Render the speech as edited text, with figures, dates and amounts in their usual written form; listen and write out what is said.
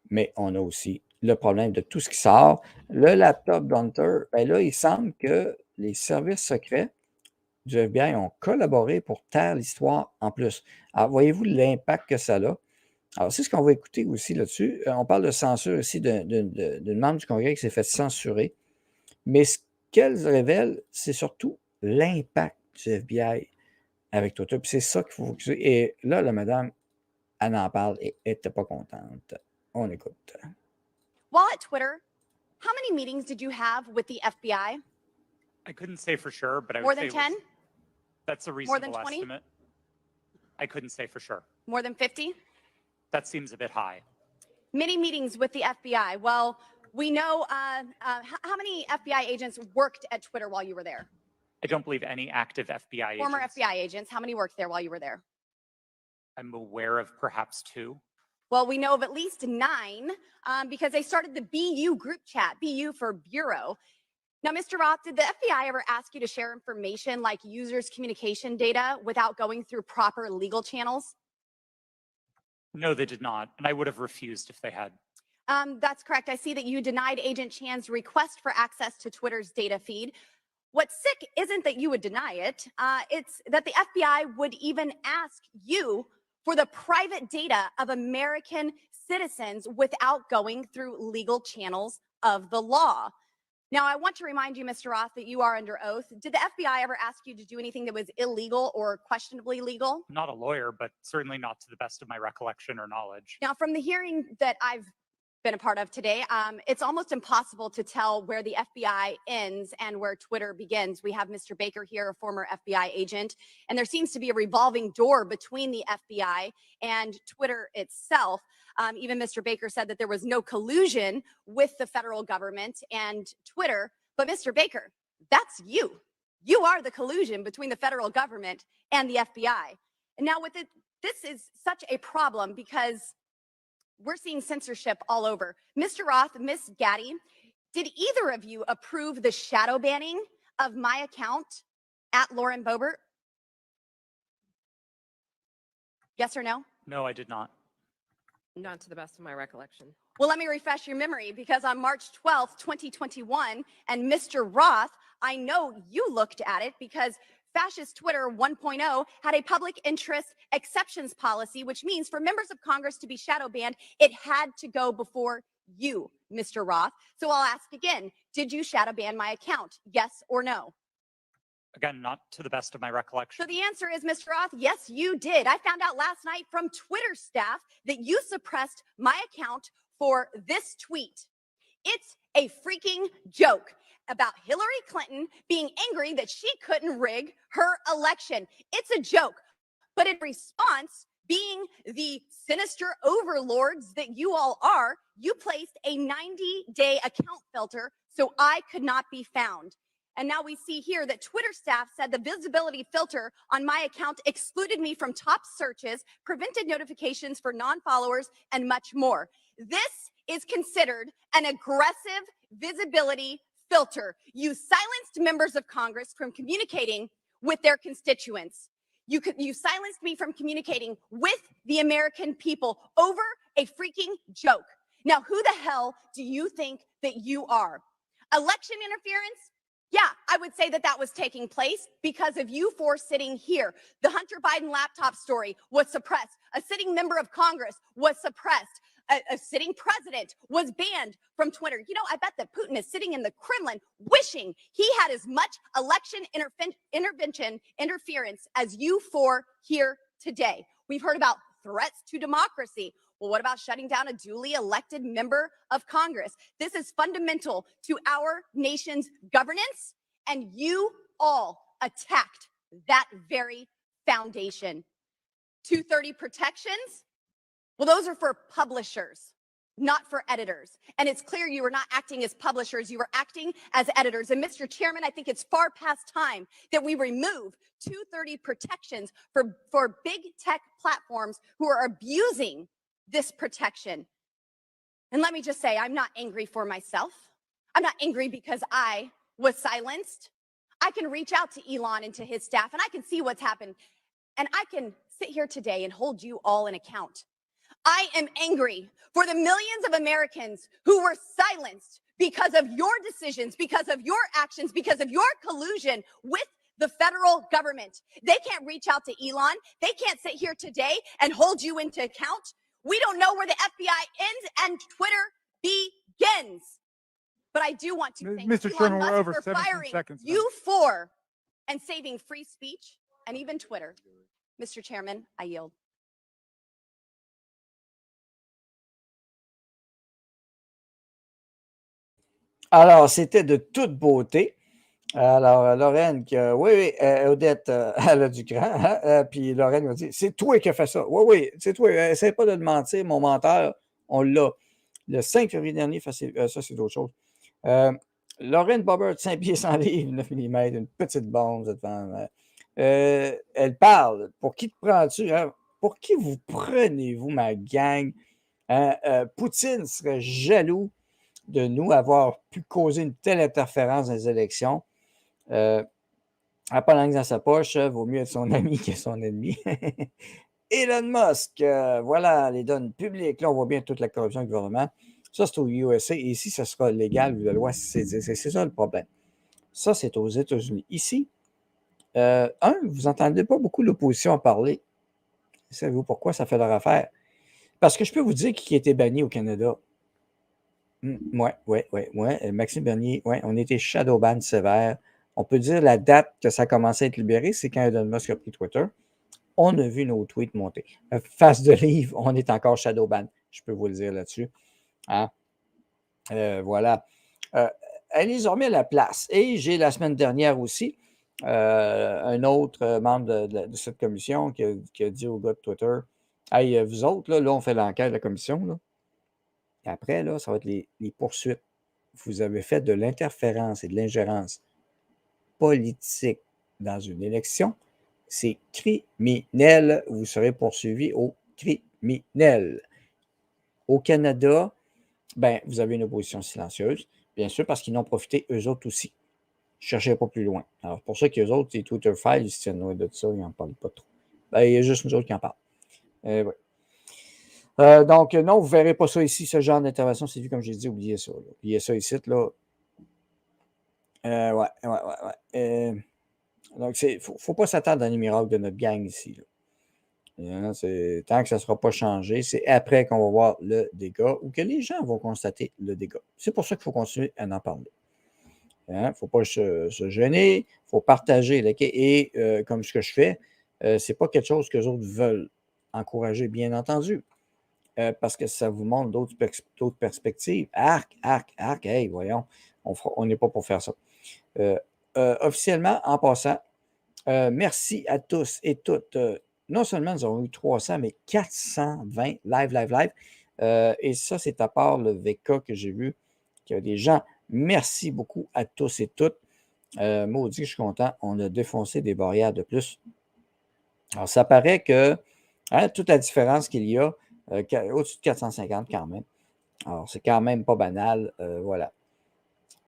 mais on a aussi le problème de tout ce qui sort. Le laptop d'Hunter, ben là, il semble que les services secrets du FBI ont collaboré pour taire l'histoire en plus. Alors, voyez-vous l'impact que ça a? Alors, c'est ce qu'on va écouter aussi là-dessus. On parle de censure aussi d'une membre du Congrès qui s'est fait censurer. Mais ce qu'elles révèlent, c'est surtout l'impact du FBI avec Twitter. Puis c'est ça qu'il faut focuser. Et là, la madame, elle en parle et elle n'était pas contente. On écoute. While at Twitter, how many meetings did you have with the FBI? I couldn't say for sure, but I More would than say 10? That's a More than reasonable 20? estimate. I couldn't say for sure. More than 50? That seems a bit high. Many meetings with the FBI. Well, we know how many FBI agents worked at Twitter while you were there? I don't believe any active FBI Former agents. FBI agents. How many worked there while you were there? I'm aware of perhaps 2. Well, we know of at least 9 because they started the BU group chat, BU for Bureau. Now, Mr. Roth, did the FBI ever ask you to share information like users' communication data without going through proper legal channels? No, they did not, and I would have refused if they had. That's correct. I see that you denied Agent Chan's request for access to Twitter's data feed. What's sick isn't that you would deny it. It's that the FBI would even ask you for the private data of American citizens without going through legal channels of the law. Now, I want to remind you, Mr. Roth, that you are under oath. Did the FBI ever ask you to do anything that was illegal or questionably legal? I'm not a lawyer, but certainly not to the best of my recollection or knowledge. Now, from the hearing that I've been a part of today, it's almost impossible to tell where the FBI ends and where Twitter begins. We have Mr. Baker here, a former FBI agent, and there seems to be a revolving door between the FBI and Twitter itself. Even Mr. Baker said that there was no collusion with the federal government and Twitter. But Mr. Baker, that's you. You are the collusion between the federal government and the FBI. And now with it, this is such a problem because we're seeing censorship all over. Mr. Roth, Ms. Gaddy, did either of you approve the shadow banning of my account at Lauren Boebert? Yes or no? No, I did not. Not to the best of my recollection. Well, let me refresh your memory because on March 12th, 2021, and Mr. Roth, I know you looked at it because Fascist Twitter 1.0 had a public interest exceptions policy, which means for members of Congress to be shadow banned, it had to go before you, Mr. Roth. So I'll ask again, did you shadow ban my account? Yes or no? Again, not to the best of my recollection. So the answer is, Mr. Roth, yes, you did. I found out last night from Twitter staff that you suppressed my account for this tweet. It's a freaking joke about Hillary Clinton being angry that she couldn't rig her election. It's a joke. But in response, being the sinister overlords that you all are, you placed a 90-day account filter so I could not be found. And now we see here that Twitter staff said the visibility filter on my account excluded me from top searches, prevented notifications for non-followers, and much more. This is considered an aggressive visibility filter. You silenced members of Congress from communicating with their constituents. You silenced me from communicating with the American people over a freaking joke. Now, who the hell do you think that you are? Election interference? Yeah, I would say that that was taking place because of you four sitting here. The Hunter Biden laptop story was suppressed. A sitting member of Congress was suppressed. A sitting president was banned from Twitter. You know, I bet that Putin is sitting in the Kremlin wishing he had as much election interference as you four here today. We've heard about threats to democracy. Well, what about shutting down a duly elected member of Congress? This is fundamental to our nation's governance, and you all attacked that very foundation. 230 protections? Well, those are for publishers, not for editors. And it's clear you were not acting as publishers, you were acting as editors. And Mr. Chairman, I think it's far past time that we remove 230 protections for big tech platforms who are abusing this protection. And let me just say, I'm not angry for myself. I'm not angry because I was silenced. I can reach out to Elon and to his staff, and I can see what's happened. And I can sit here today and hold you all in account. I am angry for the millions of Americans who were silenced because of your decisions, because of your actions, because of your collusion with the federal government. They can't reach out to Elon. They can't sit here today and hold you into account. We don't know where the FBI ends and Twitter begins. But I do want to thank Mr. Elon Chairman, we're Musk over for 17 firing seconds. you for and saving free speech and even Twitter. Mr. Chairman, I yield. Alors, c'était de toute beauté. Alors, Lorraine, oui, Odette, elle a du cran, hein, puis Lorraine m'a dit, c'est toi qui as fait ça. Oui, oui, c'est toi. Essaye pas de te mentir, mon menteur, on l'a. Le 5 février dernier, ça, c'est d'autres choses. Lorraine Boebert, 5 pieds 100 livres, 9 mm, une petite bombe, cette femme. Elle parle. Pour qui te prends-tu? Hein? Pour qui vous prenez-vous, ma gang? Hein? Poutine serait jaloux de nous avoir pu causer une telle interférence dans les élections. Elle n'a pas langue dans sa poche, vaut mieux être son ami que son ennemi. Elon Musk, voilà les données publiques. Là, on voit bien toute la corruption du gouvernement. Ça, c'est aux USA. Et ici, ça sera légal, la loi. C'est ça le problème. Ça, c'est aux États-Unis. Ici, vous n'entendez pas beaucoup l'opposition parler. Savez-vous pourquoi ça fait leur affaire? Parce que je peux vous dire qui a été banni au Canada. Oui. Maxime Bernier, ouais, on était shadowban sévère. On peut dire la date que ça a commencé à être libéré, c'est quand Elon Musk a pris Twitter. On a vu nos tweets monter. Face de livre, on est encore shadowban. Je peux vous le dire là-dessus. Hein? Voilà. Elle les a remis à la place. Et j'ai la semaine dernière aussi un autre membre de cette commission qui a dit au gars de Twitter, « Hey, vous autres, là, on fait l'enquête de la commission. Là. Après, là, ça va être les poursuites. Vous avez fait de l'interférence et de l'ingérence politique dans une élection. C'est criminel. Vous serez poursuivi au criminel. Au Canada, ben, vous avez une opposition silencieuse, bien sûr, parce qu'ils n'ont profité eux autres aussi. Cherchez pas plus loin. Alors, pour ça qu'eux autres, les Twitter files, ils se tiennent loin de ça, ils n'en parlent pas trop. Ben, il y a juste nous autres qui en parlent. Ouais. Donc, non, vous ne verrez pas ça ici, ce genre d'intervention. C'est vu, comme j'ai dit, oubliez ça. Là. Oubliez ça ici, là. Ouais. Donc, il ne faut pas s'attendre à un miracle de notre gang ici. Là. Tant que ça ne sera pas changé, c'est après qu'on va voir le dégât ou que les gens vont constater le dégât. C'est pour ça qu'il faut continuer à en parler. Il ne faut pas se gêner, il faut partager. Et comme ce que je fais, ce n'est pas quelque chose que les autres veulent encourager, bien entendu. Parce que ça vous montre d'autres perspectives. Arc, hey, voyons, on n'est pas pour faire ça. Officiellement, en passant, merci à tous et toutes. Non seulement nous avons eu 300, mais 420 live. Et ça, c'est à part le VK que j'ai vu, qu'il y a des gens. Merci beaucoup à tous et toutes. Maudit, je suis content. On a défoncé des barrières de plus. Alors, ça paraît que toute la différence qu'il y a, au-dessus de 450 quand même. Alors, c'est quand même pas banal. Voilà.